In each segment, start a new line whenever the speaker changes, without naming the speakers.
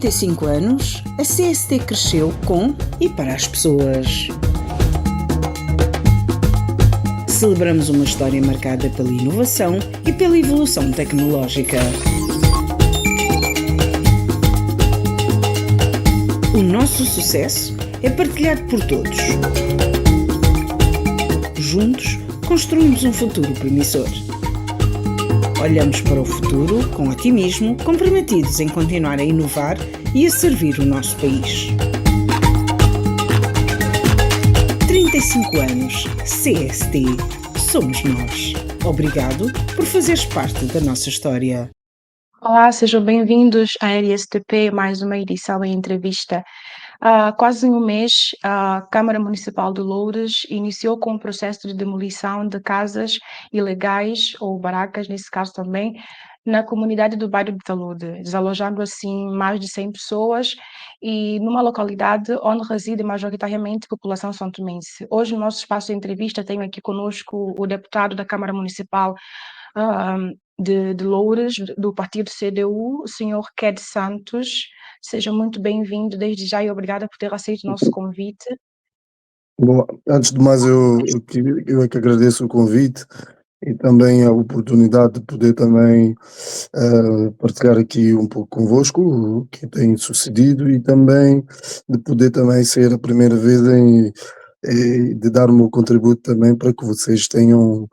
35 anos, a CST cresceu com e para as pessoas. Celebramos uma história marcada pela inovação e pela evolução tecnológica. O nosso sucesso é partilhado por todos. Juntos, construímos um futuro promissor. Olhamos para o futuro com otimismo, comprometidos em continuar a inovar e a servir o nosso país. 35 anos, CST. Somos nós. Obrigado por fazeres parte da nossa história.
Olá, sejam bem-vindos à RSTP, mais uma edição em entrevista. Há quase um mês, a Câmara Municipal de Loures iniciou com o processo de demolição de casas ilegais, ou barracas, nesse caso também, na comunidade do bairro de Talude, desalojando assim mais de 100 pessoas e numa localidade onde reside majoritariamente a população santomense. Hoje, no nosso espaço de entrevista, tenho aqui conosco o deputado da Câmara Municipal de Loures, do partido CDU, o senhor Ked Santos. Seja muito bem-vindo desde já e obrigada por ter aceito o nosso convite.
Bom, antes de mais, eu é que agradeço o convite e também a oportunidade de poder também partilhar aqui um pouco convosco o que tem sucedido e também de poder também ser a primeira vez de dar o meu contributo também para que vocês tenham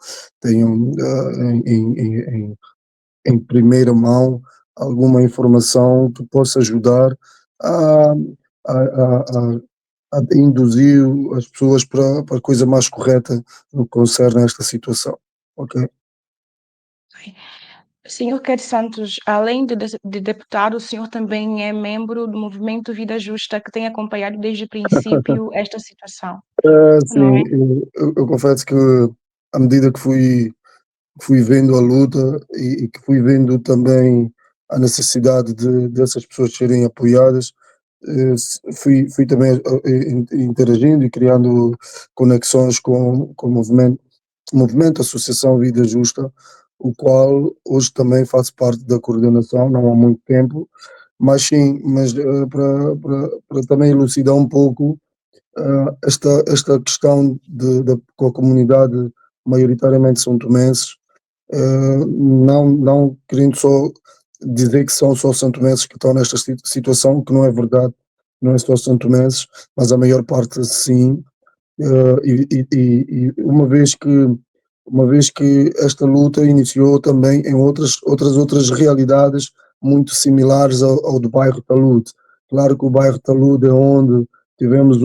em primeira mão alguma informação que possa ajudar a, a, a, a induzir as pessoas para a coisa mais correta no que concerne a esta situação. Ok?
Senhor Ked Santos, além de deputado, o senhor também é membro do movimento Vida Justa, que tem acompanhado desde o princípio esta situação, não é?
Sim, eu confesso que à medida que fui vendo a luta e que fui vendo também a necessidade dessas pessoas serem apoiadas, fui também interagindo e criando conexões com o movimento Associação Vida Justa, o qual hoje também faço parte da coordenação, não há muito tempo, mas sim, para também elucidar um pouco esta questão com a comunidade maioritariamente são tomenses, não querendo só dizer que são só santomenses que estão nesta situação, que não é verdade, não é só santomenses, mas a maior parte sim, e uma vez que esta luta iniciou também em outras realidades muito similares ao do bairro Talude. Claro que o bairro Talude é onde tivemos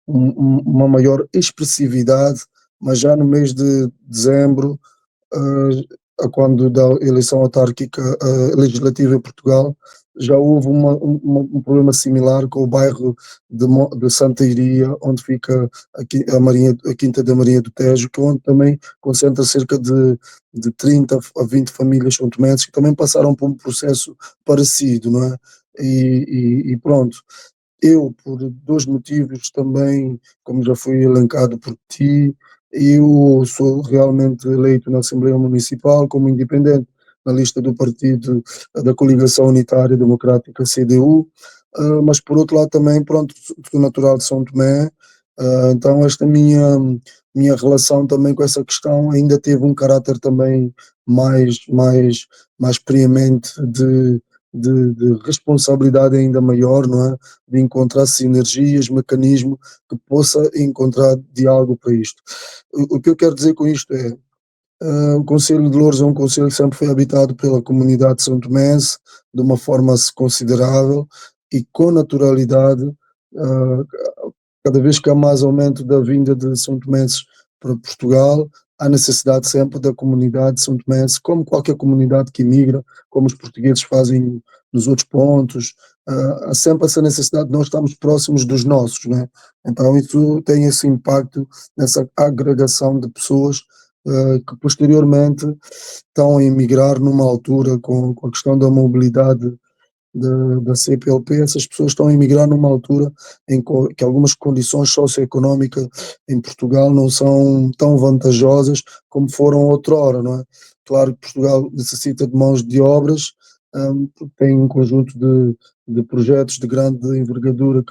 uma maior expressividade, mas já no mês de dezembro, a quando da eleição autárquica legislativa em Portugal, já houve um problema similar com o bairro de Santa Iria, onde fica a Quinta da Marinha do Tejo, que onde também concentra cerca de 30 a 20 famílias santomenses que também passaram por um processo parecido, não é? E pronto. Eu, por dois motivos também, como já foi elencado por ti, eu sou realmente eleito na Assembleia Municipal como independente na lista do partido da Coligação Unitária Democrática CDU, mas por outro lado também, pronto, sou natural de São Tomé, então esta minha relação também com essa questão ainda teve um caráter também mais preemente de responsabilidade ainda maior, não é? De encontrar sinergias, mecanismo que possa encontrar diálogo para isto. O que eu quero dizer com isto é, o Conselho de Loures é um conselho que sempre foi habitado pela comunidade santomense de uma forma considerável e com naturalidade, cada vez que há mais aumento da vinda de santomenses para Portugal, há necessidade sempre da comunidade santomense, como qualquer comunidade que emigra, como os portugueses fazem nos outros pontos, há sempre essa necessidade de nós estarmos próximos dos nossos, né? Então isso tem esse impacto nessa agregação de pessoas que posteriormente estão a emigrar numa altura com a questão da mobilidade da CPLP, essas pessoas estão a emigrar numa altura em que algumas condições socioeconómicas em Portugal não são tão vantajosas como foram outrora, não é? Claro que Portugal necessita de mãos de obras, tem um conjunto de projetos de grande envergadura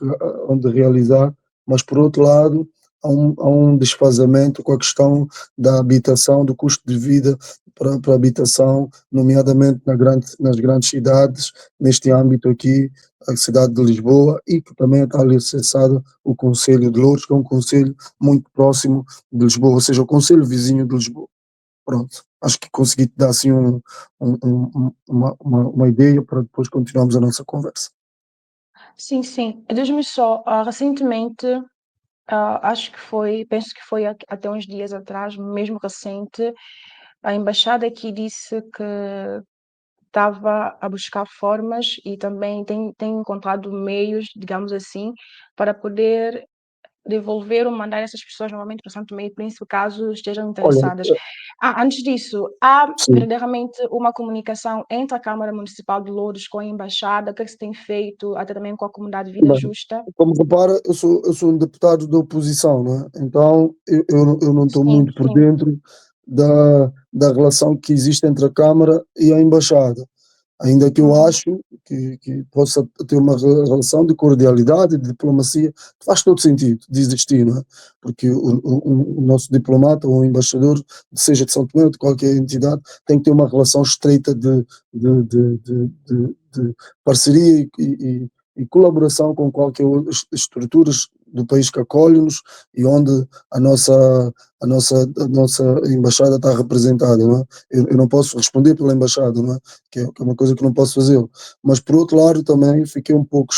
onde realizar, mas por outro lado há um desfazamento com a questão da habitação, do custo de vida para a habitação, nomeadamente nas grandes cidades, neste âmbito aqui, a cidade de Lisboa, e que também está alicerçado o Concelho de Louros, que é um concelho muito próximo de Lisboa, ou seja, o concelho vizinho de Lisboa. Pronto, acho que consegui te dar assim uma ideia para depois continuarmos a nossa conversa.
Sim, sim. Diz-me só, recentemente, penso que foi até uns dias atrás, mesmo recente, a embaixada aqui disse que estava a buscar formas e também tem encontrado meios, digamos assim, para poder devolver ou mandar essas pessoas novamente para Santo Tomé e Príncipe, caso estejam
Olha,
interessadas. Antes disso, há
sim,
verdadeiramente uma comunicação entre a Câmara Municipal de Loures com a embaixada? O que é que se tem feito, até também com a comunidade Vida
bem,
Justa?
como repara, eu sou um deputado da oposição, não é? Então eu não estou
Sim,
muito por
sim.
dentro da relação que existe entre a Câmara e a Embaixada. Ainda que eu
Uhum.
acho que possa ter uma relação de cordialidade, de diplomacia, faz todo sentido de existir, não é? Porque o nosso diplomata ou o embaixador, seja de São Tomé ou de qualquer entidade, tem que ter uma relação estreita de parceria e colaboração com qualquer outras estruturas do país que acolhe-nos e onde a nossa, a nossa embaixada está representada, não é? Eu não posso responder pela embaixada, não é? Que é uma coisa que não posso fazer. Mas, por outro lado, também fiquei um pouco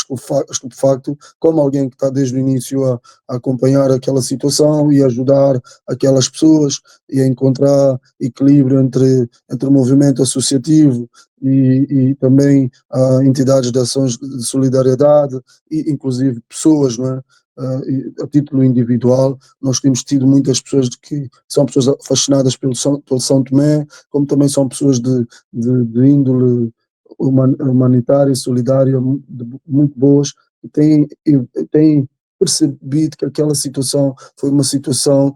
estupefacto, como alguém que está desde o início a acompanhar aquela situação e ajudar aquelas pessoas e a encontrar equilíbrio entre o movimento associativo e também entidades de ações de solidariedade e inclusive pessoas, não é? A título individual, nós temos tido muitas pessoas que são pessoas fascinadas pelo São Tomé, como também são pessoas de índole humanitária e solidária muito boas, e têm percebido que aquela situação foi uma situação,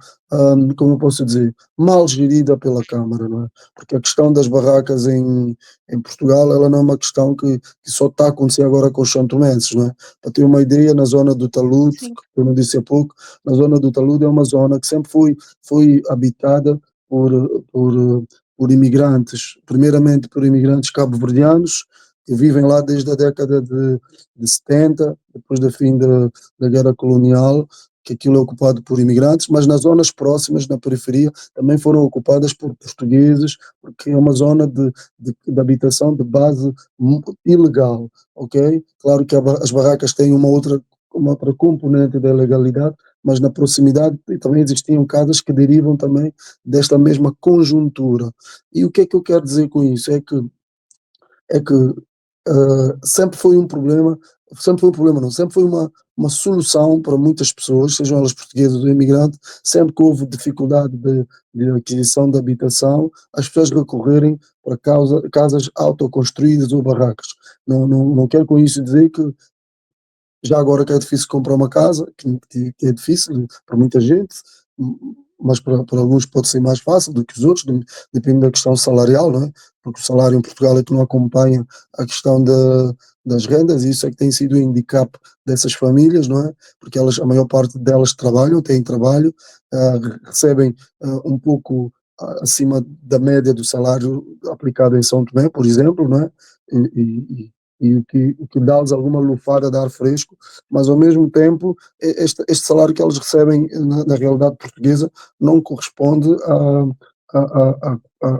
como eu posso dizer, mal gerida pela Câmara, não é? Porque a questão das barracas em Portugal, ela não é uma questão que só está a acontecer agora com os santomenses, não é? Para ter uma ideia, na zona do Talude,
Sim.
que eu não disse há pouco, na zona do Talude é uma zona que sempre foi habitada por, por, por imigrantes, primeiramente por imigrantes cabo-verdianos, que vivem lá desde a década de 70, depois do fim da guerra colonial, que aquilo é ocupado por imigrantes, mas nas zonas próximas, na periferia, também foram ocupadas por portugueses, porque é uma zona de habitação de base ilegal, ok? Claro que as barracas têm uma outra componente da ilegalidade, mas na proximidade também existiam casas que derivam também desta mesma conjuntura. E o que é que eu quero dizer com isso? É que sempre foi um problema, sempre foi um problema não, sempre foi uma solução para muitas pessoas, sejam elas portuguesas ou imigrantes, sempre que houve dificuldade de aquisição de habitação, as pessoas recorrerem para casas autoconstruídas ou barracas. Não quero com isso dizer que já agora que é difícil comprar uma casa, que é difícil para muita gente, mas para alguns pode ser mais fácil do que os outros, depende da questão salarial, não é? Porque o salário em Portugal é que não acompanha a questão das rendas, e isso é que tem sido o handicap dessas famílias, não é? Porque a maior parte delas trabalham, têm trabalho, recebem um pouco acima da média do salário aplicado em São Tomé, por exemplo, não é? E, o que dá-lhes alguma lufada de ar fresco, mas ao mesmo tempo este salário que eles recebem na realidade portuguesa não corresponde a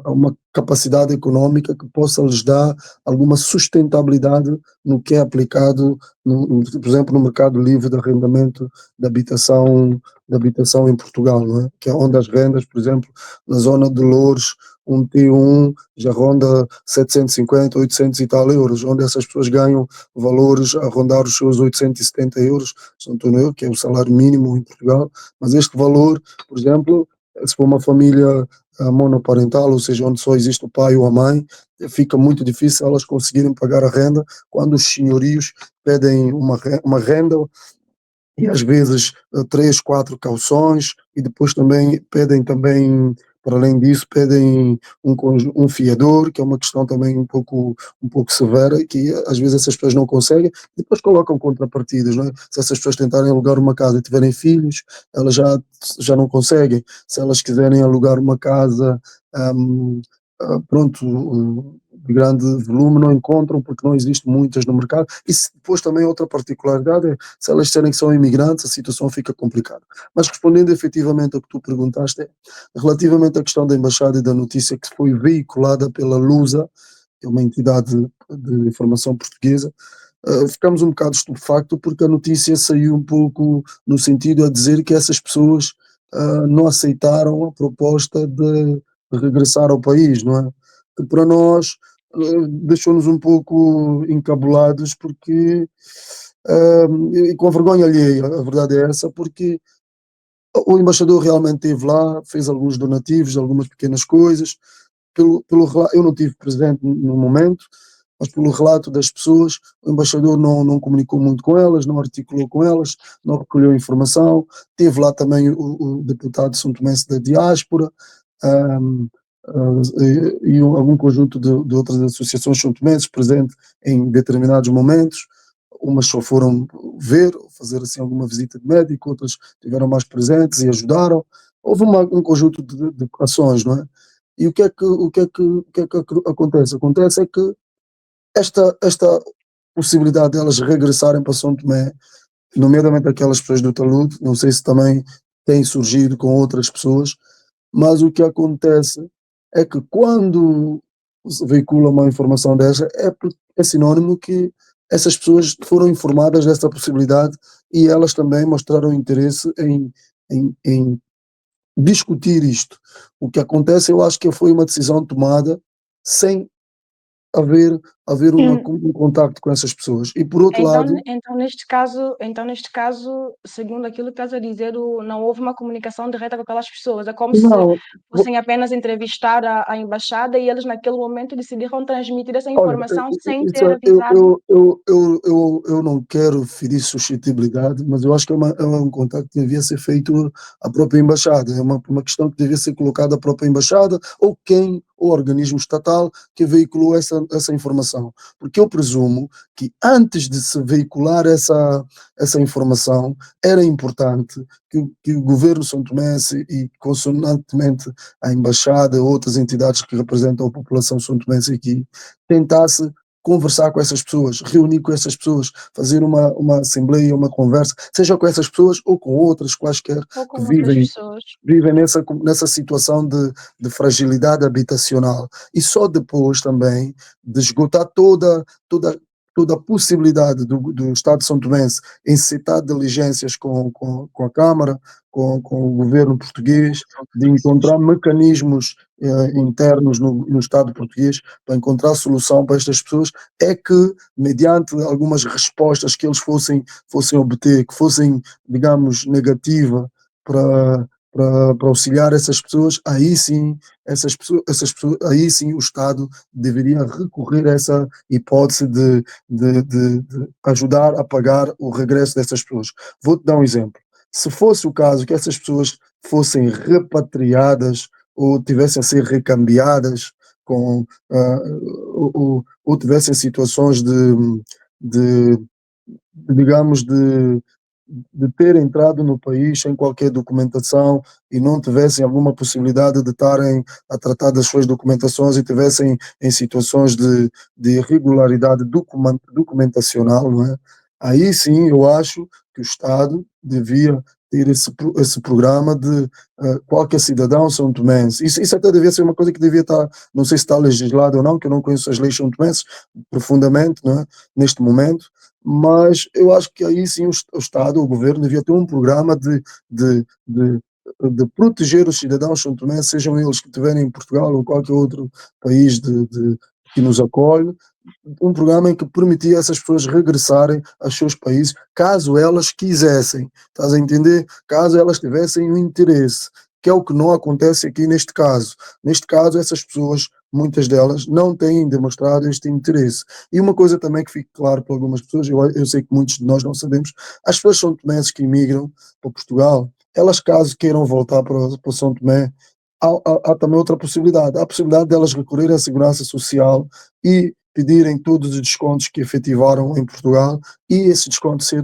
uma capacidade económica que possa lhes dar alguma sustentabilidade no que é aplicado, por exemplo, no mercado livre de arrendamento de habitação em Portugal, não é? Que é onde as rendas, por exemplo, na zona de Louros, um T1 já ronda 750, 800 e tal euros, onde essas pessoas ganham valores a rondar os seus 870 euros, se não estou no erro, que é o salário mínimo em Portugal, mas este valor, por exemplo, se for uma família monoparental, ou seja, onde só existe o pai ou a mãe, fica muito difícil elas conseguirem pagar a renda quando os senhorios pedem uma renda e às vezes 3, 4 calções e depois também pedem também Para além disso, pedem um fiador, que é uma questão também um pouco severa, que às vezes essas pessoas não conseguem, e depois colocam contrapartidas, não é? Se essas pessoas tentarem alugar uma casa e tiverem filhos, elas já não conseguem. Se elas quiserem alugar uma casa, hum, pronto, de grande volume, não encontram porque não existem muitas no mercado. E depois também outra particularidade é, se elas disserem que são imigrantes, a situação fica complicada. Mas respondendo efetivamente ao que tu perguntaste, relativamente à questão da embaixada e da notícia que foi veiculada pela Lusa, que é uma entidade de informação portuguesa, ficamos um bocado estupefactos porque a notícia saiu um pouco no sentido a dizer que essas pessoas não aceitaram a proposta de regressar ao país, não é? Que para nós deixou-nos um pouco encabulados porque e com vergonha alheia, a verdade é essa, porque o embaixador realmente esteve lá, fez alguns donativos, algumas pequenas coisas, eu não estive presente no momento, mas pelo relato das pessoas, o embaixador não comunicou muito com elas, não articulou com elas, não recolheu informação. Teve lá também o deputado São Tomense da diáspora, um, e algum conjunto de outras associações são tomenses presente em determinados momentos. Umas só foram ver, fazer assim alguma visita de médico, outras estiveram mais presentes e ajudaram. Houve um conjunto de ações, não é? E o que é que acontece? Acontece é que esta possibilidade delas regressarem para São Tomé, nomeadamente aquelas pessoas do talude, não sei se também tem surgido com outras pessoas, mas o que acontece é que quando se veicula uma informação dessa, é sinónimo que essas pessoas foram informadas dessa possibilidade e elas também mostraram interesse em discutir isto. O que acontece, eu acho que foi uma decisão tomada sem haver, haver
Hum.
um contacto com essas pessoas. E por outro
Então,
lado,
neste caso, segundo aquilo que estás a dizer, não houve uma comunicação direta com aquelas pessoas. É como se
não,
fossem apenas entrevistar a embaixada e eles naquele momento decidiram transmitir essa
olha,
informação sem
isso
ter avisado.
eu não quero ferir suscetibilidade, mas eu acho que é um contacto que devia ser feito à própria embaixada, é uma questão que devia ser colocada à própria embaixada ou o organismo estatal que veiculou essa informação, porque eu presumo que antes de se veicular essa informação era importante que o governo são tomense e consonantemente a embaixada, outras entidades que representam a população são tomense aqui, tentasse conversar com essas pessoas, reunir com essas pessoas, fazer uma assembleia, uma conversa, seja com essas pessoas ou com outras quaisquer
Ou
que
com outras pessoas.
vivem nessa situação de fragilidade habitacional. E só depois também de esgotar toda a possibilidade do Estado de São Tomense em citar diligências com a Câmara, com o governo português, de encontrar mecanismos internos no Estado português para encontrar solução para estas pessoas, é que, mediante algumas respostas que eles fossem obter, que fossem, digamos, negativa para auxiliar essas pessoas, aí sim o Estado deveria recorrer a essa hipótese de ajudar a pagar o regresso dessas pessoas. Vou-te dar um exemplo. Se fosse o caso que essas pessoas fossem repatriadas ou tivessem a ser recambiadas com, ou tivessem situações de digamos, de ter entrado no país sem qualquer documentação e não tivessem alguma possibilidade de estarem a tratar das suas documentações e tivessem em situações de irregularidade documentacional, não é? Aí sim eu acho que o Estado devia ter esse programa de qualquer cidadão são tomense. Isso até devia ser uma coisa que devia estar, não sei se está legislado ou não, que eu não conheço as leis são tomenses profundamente, não é? Neste momento, mas eu acho que aí sim o Estado, o governo, devia ter um programa de, de, de proteger os cidadãos santomenses, sejam eles que estiverem em Portugal ou qualquer outro país que nos acolhe, um programa em que permitia essas pessoas regressarem aos seus países, caso elas quisessem, estás a entender? Caso elas tivessem o interesse, que é o que não acontece aqui neste caso. Neste caso, essas pessoas, muitas delas, não têm demonstrado este interesse. E uma coisa também que fica claro para algumas pessoas, eu sei que muitos de nós não sabemos, as pessoas são tomenses que imigram para Portugal, elas caso queiram voltar para São Tomé, há também outra possibilidade, há a possibilidade delas recorrerem à segurança social e pedirem todos os descontos que efetivaram em Portugal e esse desconto ser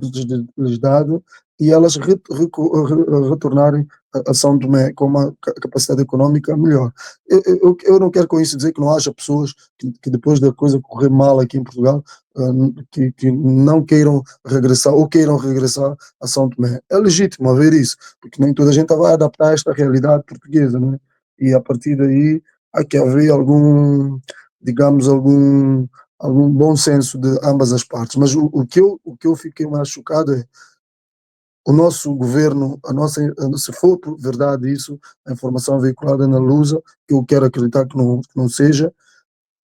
lhes dado e elas retornarem a São Tomé com uma capacidade económica melhor. Eu não quero com isso dizer que não haja pessoas que depois da coisa correr mal aqui em Portugal, que não queiram regressar ou queiram regressar a São Tomé. É legítimo haver isso, porque nem toda a gente vai adaptar a esta realidade portuguesa, não é? E a partir daí há que haver digamos, algum bom senso de ambas as partes. Mas o que eu fiquei mais chocado é o nosso governo, se for por verdade isso, a informação veiculada na Lusa, que eu quero acreditar que não seja,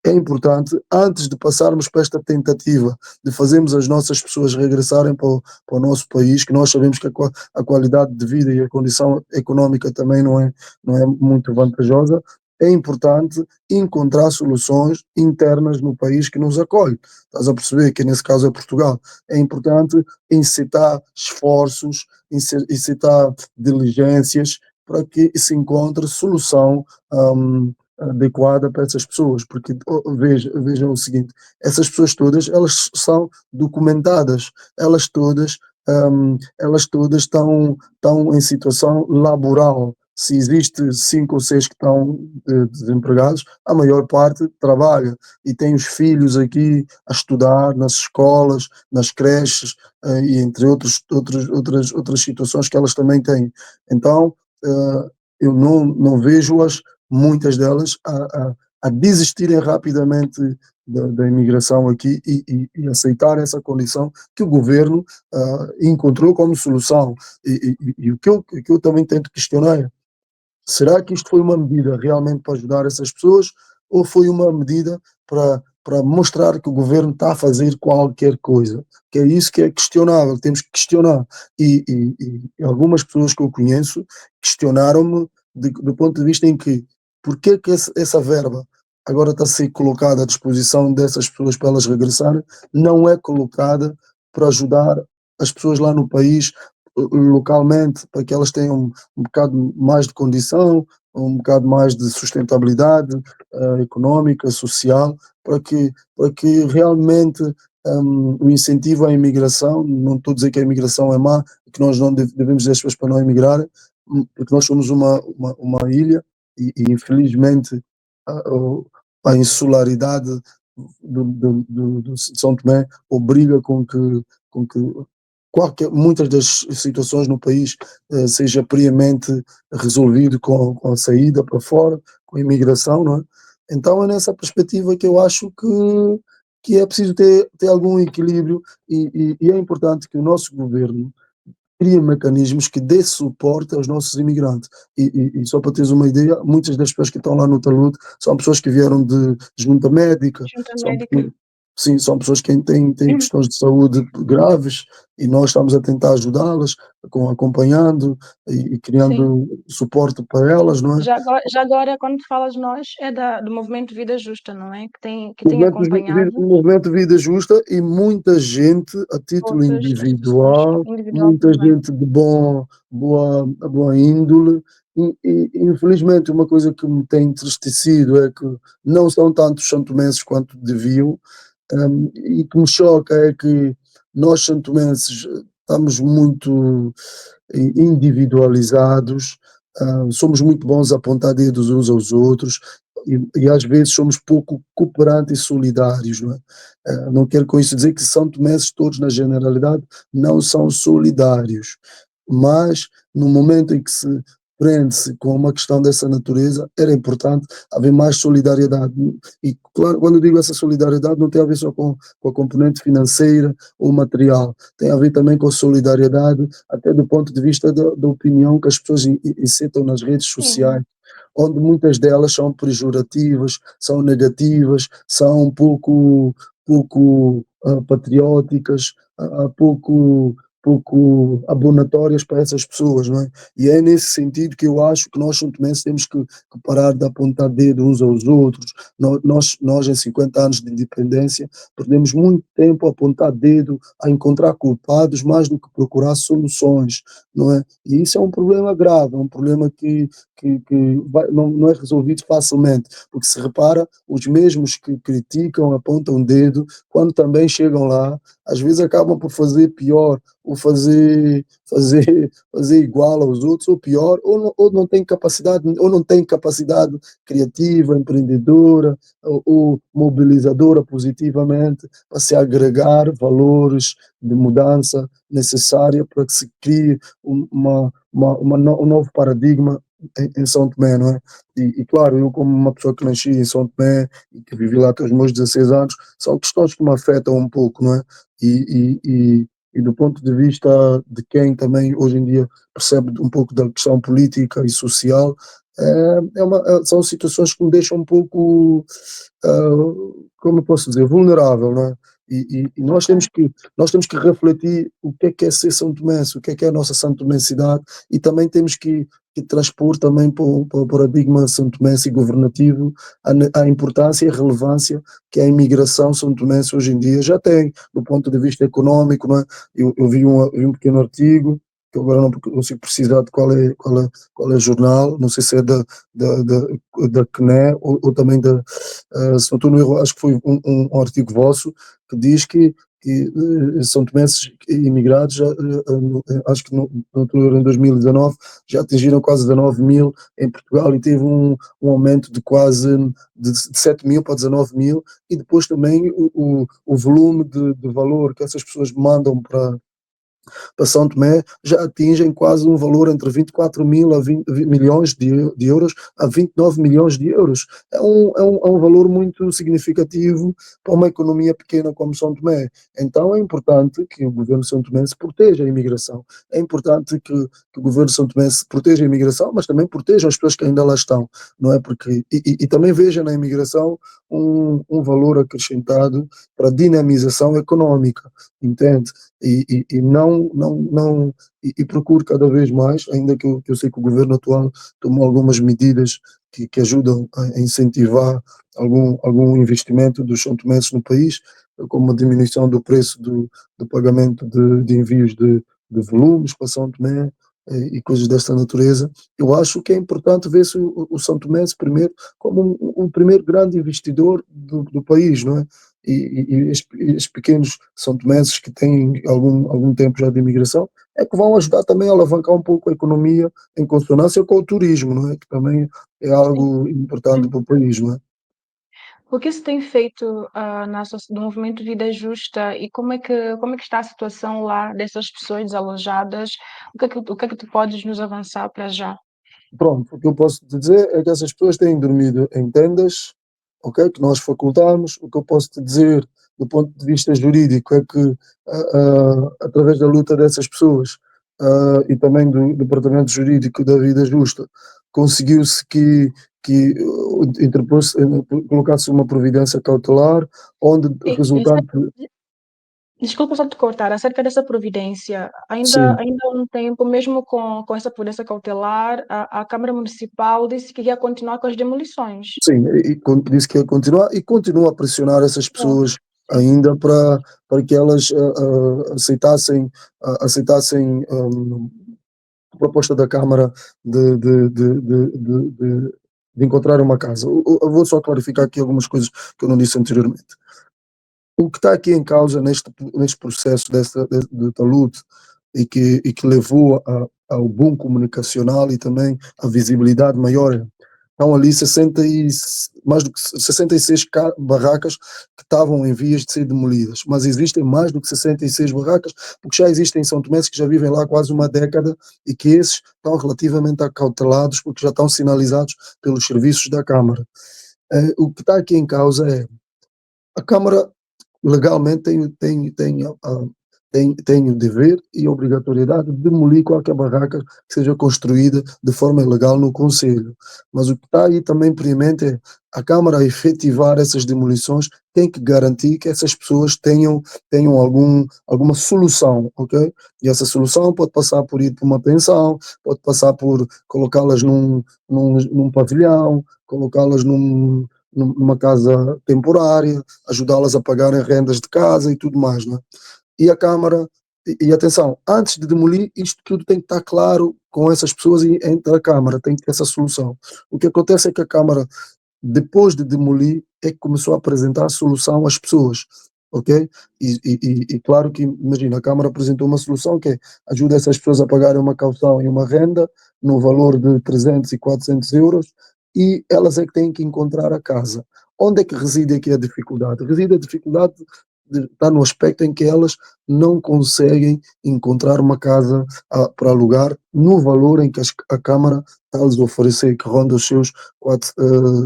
é importante, antes de passarmos para esta tentativa de fazermos as nossas pessoas regressarem para o nosso país, que nós sabemos que a qualidade de vida e a condição económica também não é muito vantajosa, é importante encontrar soluções internas no país que nos acolhe. Estás a perceber que nesse caso é Portugal. É importante incitar esforços, incitar diligências para que se encontre solução adequada para essas pessoas, porque vejam o seguinte, essas pessoas todas, elas são documentadas, elas todas estão em situação laboral. Se existe 5 ou 6 que estão desempregados, a maior parte trabalha e tem os filhos aqui a estudar nas escolas, nas creches, e entre outras situações que elas também têm. Então, eu não vejo-as muitas delas a desistirem rapidamente da imigração aqui e aceitar essa condição que o governo encontrou como solução. E o que eu também tento questionar é, será que isto foi uma medida realmente para ajudar essas pessoas ou foi uma medida para mostrar que o governo está a fazer qualquer coisa? Que é isso que é questionável, temos que questionar. E algumas pessoas que eu conheço questionaram-me do ponto de vista em que, porque que essa verba agora está a ser colocada à disposição dessas pessoas para elas regressarem, não é colocada para ajudar as pessoas lá no país localmente, para que elas tenham um bocado mais de condição, um bocado mais de sustentabilidade económica, social, para que realmente o incentivo à imigração, não estou a dizer que a imigração é má, que nós não devemos dizer as pessoas para não emigrarem, porque nós somos uma ilha e infelizmente a insularidade do São Tomé obriga com que muitas das situações no país seja previamente resolvido com a saída para fora, com a imigração, não é? Então é nessa perspectiva que eu acho que é preciso ter algum equilíbrio e é importante que o nosso governo cria mecanismos que dê suporte aos nossos imigrantes. E só para teres uma ideia, muitas das pessoas que estão lá no talude são pessoas que vieram de junta médica,
Junta
são,
médica.
sim, são pessoas que têm questões de saúde graves e nós estamos a tentar ajudá-las, acompanhando e
Sim.
criando suporte para elas, não é?
Já agora, quando falas nós, é do Movimento Vida Justa, não é? Que tem
O
acompanhado
movimento Vida Justa e muita gente a título
outras as pessoas
individual,
individual
muita
também.
gente de boa índole, e infelizmente uma coisa que me tem entristecido é que não são tantos santomenses quanto deviam, e que me choca é que nós santomenses estamos muito individualizados, somos muito bons a apontar dedos uns aos outros e às vezes somos pouco cooperantes e solidários, não é? Não quero com isso dizer que São Tomenses todos na generalidade não são solidários, mas no momento em que se prende-se com uma questão dessa natureza, era importante haver mais solidariedade. E claro, quando eu digo essa solidariedade não tem a ver só com a componente financeira ou material, tem a ver também com a solidariedade até do ponto de vista da opinião que as pessoas incitam nas redes
Sim,
sociais, onde muitas delas são pejorativas, são negativas, são pouco patrióticas, pouco abonatórias para essas pessoas, não é? E é nesse sentido que eu acho que nós, santomenses, temos que parar de apontar dedo uns aos outros. Nós, em 50 anos de independência, perdemos muito tempo a apontar dedo, a encontrar culpados, mais do que procurar soluções, não é? E isso é um problema grave, é um problema não é resolvido facilmente, porque se repara, os mesmos que criticam, apontam o dedo, quando também chegam lá, às vezes acabam por fazer pior, ou fazer igual aos outros, ou pior, ou não tem capacidade, ou não tem capacidade criativa, empreendedora, ou mobilizadora positivamente, para se agregar valores de mudança necessária para que se crie um novo paradigma em São Tomé, não é? E claro, eu como uma pessoa que nasci em São Tomé e que vivi lá até os meus 16 anos, são questões que me afetam um pouco, não é? E do ponto de vista de quem também hoje em dia percebe um pouco da questão política e social, são situações que me deixam um pouco, como eu posso dizer, vulnerável, não é? E
Ok.
nós temos que refletir o que é ser São Tomense, o que é a nossa santomensidade, e também temos que transpor também para o paradigma santomense e governativo a importância e a relevância que a imigração santomense hoje em dia já tem, do ponto de vista económico, não é? Eu vi um pequeno artigo, que agora não consigo precisar de qual é o jornal, não sei se é da CNE ou também se não estou no erro, acho que foi um artigo vosso que diz que São Tomenses imigrados, acho que em 2019 já atingiram quase 19 mil em Portugal e teve um aumento de quase de 7 mil para 19 mil, e depois também o volume de valor que essas pessoas mandam para São Tomé já atingem quase um valor entre 24 mil a 20 milhões de euros a 29 milhões de euros. É um valor muito significativo para uma economia pequena como São Tomé. Então é importante que o governo de São Tomé se proteja a imigração. É importante que o governo de São Tomé se proteja a imigração, mas também proteja as pessoas que ainda lá estão, não é? Porque, e também veja na imigração um valor acrescentado para a dinamização económica, entende? E não procuro cada vez mais, ainda que eu sei que o governo atual tomou algumas medidas que ajudam a incentivar algum investimento dos são-tomenses no país, como a diminuição do preço do pagamento de envios de volumes para São Tomé, e coisas desta natureza. Eu acho que é importante ver-se o São Tomé primeiro como um primeiro grande investidor do país, não é? E estes pequenos São Tomenses que têm algum tempo já de imigração é que vão ajudar também a alavancar um pouco a economia em consonância com o turismo, não é? Que também é
Sim.
algo importante para o país, não é?
O que se tem feito, no movimento Vida Justa, e como é que está a situação lá dessas pessoas desalojadas? O que é que tu podes nos avançar para já?
Pronto, o que eu posso te dizer é que essas pessoas têm dormido em tendas, ok? Que nós facultamos. O que eu posso te dizer do ponto de vista jurídico é que, através da luta dessas pessoas, e também do Departamento Jurídico da Vida Justa, conseguiu-se colocasse uma providência cautelar, onde
E
resultante,
desculpa só te cortar, acerca dessa providência, ainda
sim,
ainda há um tempo, mesmo com essa providência cautelar, a Câmara Municipal disse que ia continuar com as demolições.
sim, disse que ia continuar e continua a pressionar essas
Bom,
pessoas
sim.
ainda para que elas aceitassem a proposta da Câmara de encontrar uma casa. Eu vou só clarificar aqui algumas coisas que eu não disse anteriormente. O que está aqui em causa neste processo da luta e que levou ao boom comunicacional e também à visibilidade maior, estão ali mais do que 66 barracas que estavam em vias de ser demolidas, mas existem mais do que 66 barracas, porque já existem em São Tomé que já vivem lá há quase uma década e que esses estão relativamente acautelados porque já estão sinalizados pelos serviços da Câmara. O que está aqui em causa é a Câmara legalmente tem o dever e a obrigatoriedade de demolir qualquer barraca que seja construída de forma ilegal no Conselho. Mas o que está aí também premente é a Câmara a efetivar essas demolições tem que garantir que essas pessoas tenham alguma solução, ok? E essa solução pode passar por ir para uma pensão, pode passar por colocá-las num pavilhão, colocá-las numa casa temporária, ajudá-las a pagarem rendas de casa e tudo mais, não é? E a Câmara e atenção, antes de demolir, isto tudo tem que estar claro com essas pessoas e entre a Câmara, tem que ter essa solução. O que acontece é que a Câmara, depois de demolir, é que começou a apresentar a solução às pessoas, ok? E claro que, imagina, a Câmara apresentou uma solução que é, ajuda essas pessoas a pagarem uma caução e uma renda no valor de 300 e 400 euros e elas é que têm que encontrar a casa. Onde é que reside aqui a dificuldade? Reside a dificuldade está no aspecto em que elas não conseguem encontrar uma casa para alugar no valor em que a Câmara está a lhes oferecer, que ronda os seus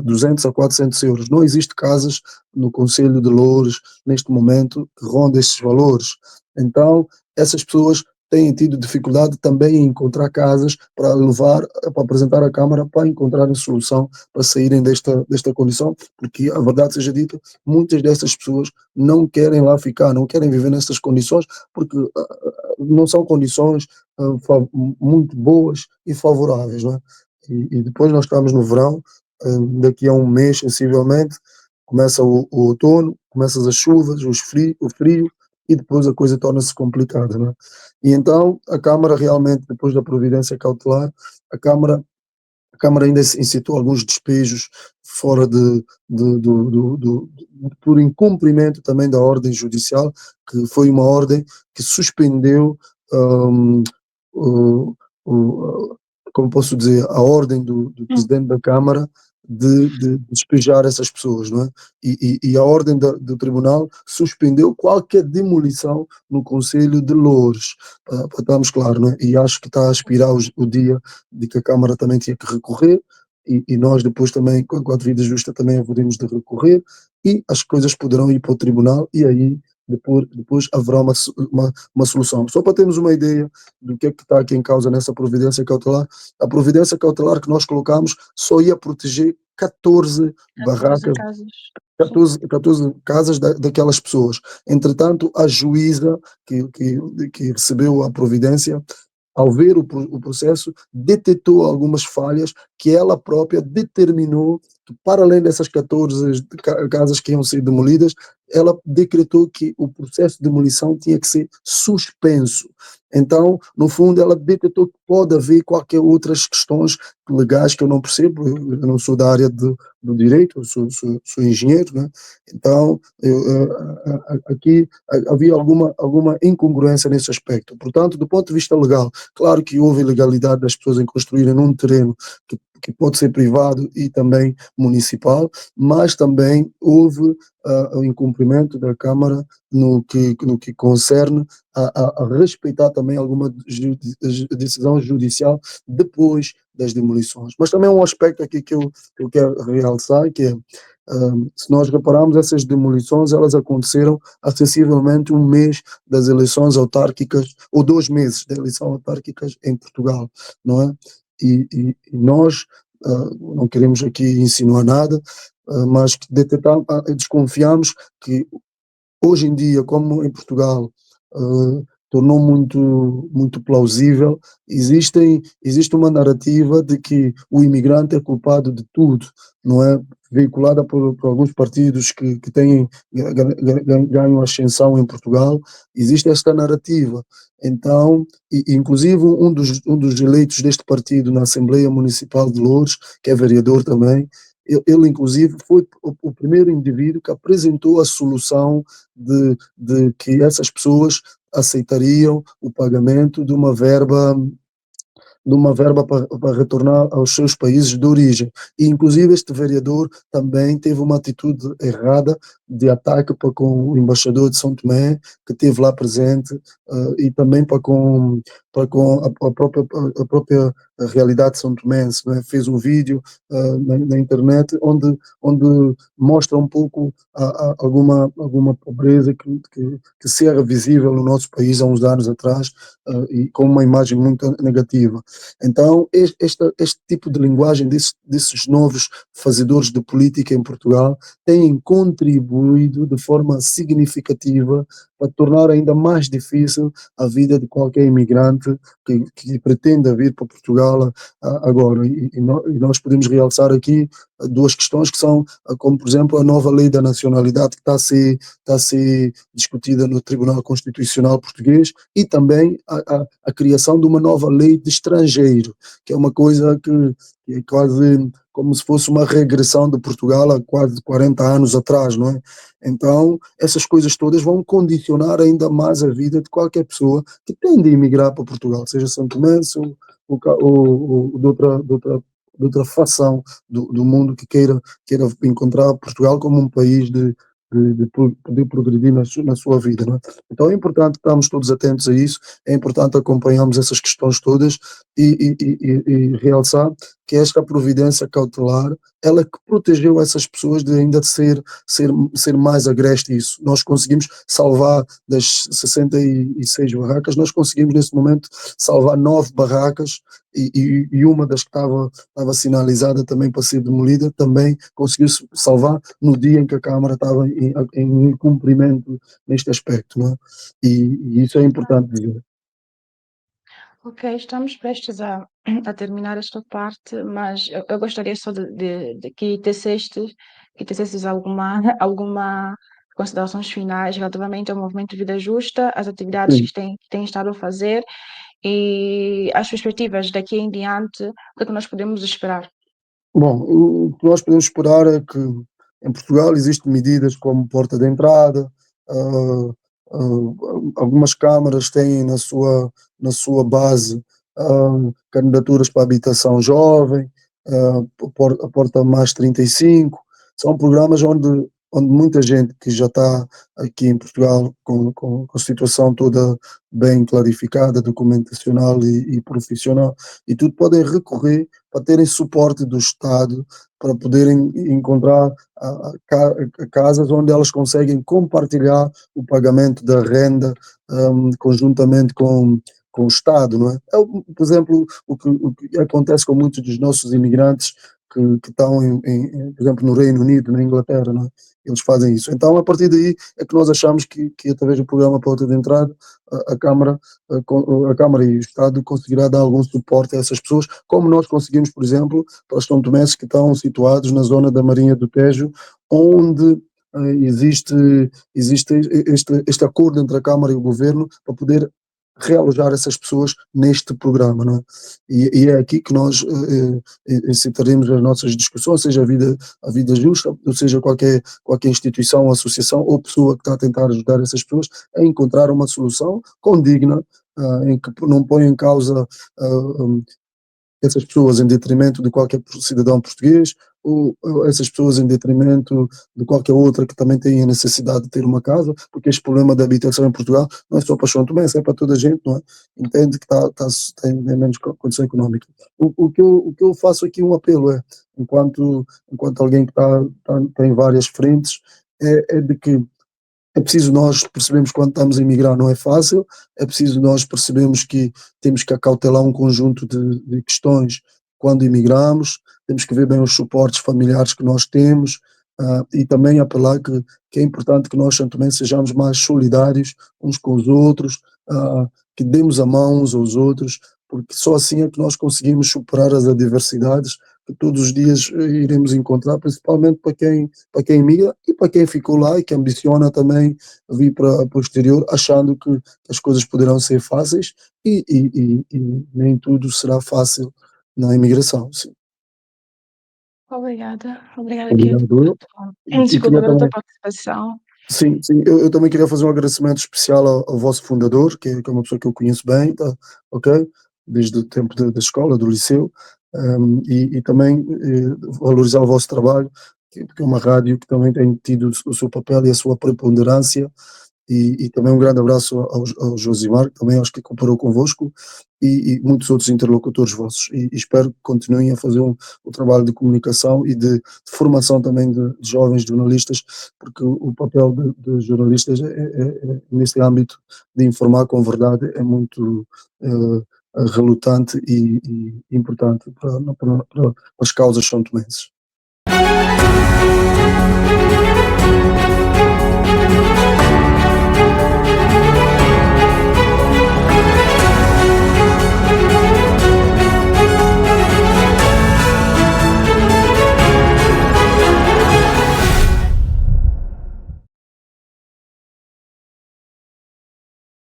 200 a 400 euros. Não existe casas no Conselho de Loures, neste momento, que rondem esses valores. Então, essas pessoas têm tido dificuldade também em encontrar casas para levar, para apresentar à Câmara, para encontrarem solução para saírem desta condição, porque a verdade seja dita, muitas dessas pessoas não querem lá ficar, não querem viver nessas condições, porque não são condições muito boas e favoráveis, não é? E depois nós estamos no verão, daqui a um mês, sensivelmente, começa o outono, começam as chuvas, o frio, e depois a coisa torna-se complicada, não é? E então a Câmara realmente, depois da providência cautelar, a Câmara ainda incitou alguns despejos fora por incumprimento também da ordem judicial, que foi uma ordem que suspendeu, um, o, o, como posso dizer, a ordem do Presidente da Câmara de despejar essas pessoas, não é? E a ordem do Tribunal suspendeu qualquer demolição no Conselho de Loures, para estarmos claros, não é? E acho que está a aspirar o dia de que a Câmara também tinha que recorrer, e nós depois também, com a devida justa, também haveremos de recorrer, e as coisas poderão ir para o Tribunal, e aí depois haverá uma solução. Só para termos uma ideia do que é que está aqui em causa nessa providência cautelar, a providência cautelar que nós colocamos só ia proteger 14 barracas,
casas.
14 casas daquelas pessoas. Entretanto, a juíza que recebeu a providência, ao ver o processo, detectou algumas falhas que ela própria determinou que, para além dessas 14 casas que iam ser demolidas, ela decretou que o processo de demolição tinha que ser suspenso. Então, no fundo, ela detectou que pode haver qualquer outras questões legais que eu não percebo, eu não sou da área do direito, eu sou engenheiro, né? Então, aqui havia alguma incongruência nesse aspecto. Portanto, do ponto de vista legal, claro que houve ilegalidade das pessoas em construírem num terreno que pode ser privado e também municipal, mas também houve o incumprimento da Câmara no que concerne a respeitar também alguma decisão judicial depois das demolições. Mas também um aspecto aqui que eu quero realçar, que é, se nós repararmos, essas demolições, elas aconteceram há sensivelmente um mês das eleições autárquicas, ou 2 meses de eleições autárquicas em Portugal, não é? E nós não queremos aqui insinuar nada, mas desconfiamos que hoje em dia, como em Portugal, tornou muito plausível, existe uma narrativa de que o imigrante é culpado de tudo, não é? Veiculada por alguns partidos que ganham ascensão em Portugal, existe esta narrativa. Então, inclusive um dos eleitos deste partido na Assembleia Municipal de Loures, que é vereador também, ele inclusive foi o primeiro indivíduo que apresentou a solução de que essas pessoas aceitariam o pagamento de uma verba para retornar aos seus países de origem. E, inclusive, este vereador também teve uma atitude errada de ataque para com o embaixador de São Tomé, que esteve lá presente, e também para com a própria realidade de São Tomense, né? Fez um vídeo na internet onde mostra um pouco alguma pobreza que se era visível no nosso país há uns anos atrás, e com uma imagem muito negativa. Então, este tipo de linguagem desses novos fazedores de política em Portugal têm contribuído de forma significativa para tornar ainda mais difícil a vida de qualquer imigrante que pretenda vir para Portugal agora. E nós podemos realçar aqui duas questões que são, como por exemplo, a nova lei da nacionalidade que está a ser discutida no Tribunal Constitucional Português e também a criação de uma nova lei de estrangeiro, que é uma coisa que é quase como se fosse uma regressão de Portugal há quase 40 anos atrás, não é? Então, essas coisas todas vão condicionar ainda mais a vida de qualquer pessoa que tende a emigrar para Portugal, seja santomense ou de outra facção do mundo que queira encontrar Portugal como um país de poder progredir na sua vida, não é? Então é importante estarmos todos atentos a isso, é importante acompanharmos essas questões todas e realçar que esta providência cautelar, ela que protegeu essas pessoas de ainda ser mais agreste a isso. Nós conseguimos salvar das 66 barracas, nós conseguimos nesse momento salvar 9 barracas e uma das que estava sinalizada também para ser demolida, também conseguiu salvar no dia em que a Câmara estava em cumprimento neste aspecto, não é? E isso é importante dizer.
Ok, estamos prestes a terminar esta parte, mas eu gostaria só de que tecestes alguma considerações finais relativamente ao movimento Vida Justa, as atividades
Sim.
que têm estado a fazer e as perspectivas daqui em diante, o que é que nós podemos esperar?
Bom, o que nós podemos esperar é que em Portugal existem medidas como porta de entrada, ah, algumas câmaras têm na sua base candidaturas para habitação jovem, a porta mais 35, são programas onde muita gente que já está aqui em Portugal com a situação toda bem clarificada, documentacional e profissional, e tudo podem recorrer para terem suporte do Estado, para poderem encontrar casas onde elas conseguem compartilhar o pagamento da renda conjuntamente com o Estado, não é? Por exemplo, o que acontece com muitos dos nossos imigrantes que estão, por exemplo, no Reino Unido, na Inglaterra, não é? Eles fazem isso. Então, a partir daí é que nós achamos que através do programa Porta de Entrada, a Câmara, a Câmara e o Estado conseguirá dar algum suporte a essas pessoas, como nós conseguimos, por exemplo, para os são-tomenses que estão situados na zona da Marinha do Tejo, onde existe este acordo entre a Câmara e o Governo para poder realojar essas pessoas neste programa, não é? E é aqui que nós incitaremos as nossas discussões, seja a vida justa, ou seja qualquer instituição, associação ou pessoa que está a tentar ajudar essas pessoas a encontrar uma solução condigna, em que não põe em causa essas pessoas em detrimento de qualquer cidadão português ou essas pessoas em detrimento de qualquer outra que também tenha necessidade de ter uma casa, porque este problema da habitação em Portugal não é só para São Tomé, é para toda a gente, não é? Entende que tem menos condição económica. O que eu faço aqui um apelo é, enquanto alguém que tem várias frentes, é de que é preciso nós percebermos quando estamos a emigrar não é fácil, é preciso nós percebermos que temos que acautelar um conjunto de questões quando emigramos, temos que ver bem os suportes familiares que nós temos, e também apelar que é importante que nós também sejamos mais solidários uns com os outros, que demos a mão uns aos outros, porque só assim é que nós conseguimos superar as adversidades que todos os dias iremos encontrar, principalmente para quem emigra e para quem ficou lá e que ambiciona também vir para o exterior, achando que as coisas poderão ser fáceis e nem tudo será fácil na imigração. Sim.
Obrigada aqui
Obrigado. E
desculpa
queria
pela tua
também,
participação.
sim, eu também queria fazer um agradecimento especial ao vosso fundador, que é uma pessoa que eu conheço bem, tá, ok? Desde o tempo da escola, do liceu, e também valorizar o vosso trabalho, porque é uma rádio que também tem tido o seu papel e a sua preponderância, e também um grande abraço ao Josimar, que também acho que cooperou convosco, e muitos outros interlocutores vossos, e espero que continuem a fazer um trabalho de comunicação e de formação também de jovens jornalistas, porque o papel de jornalistas neste âmbito de informar com verdade é muito relutante e importante para as causas são tomenses.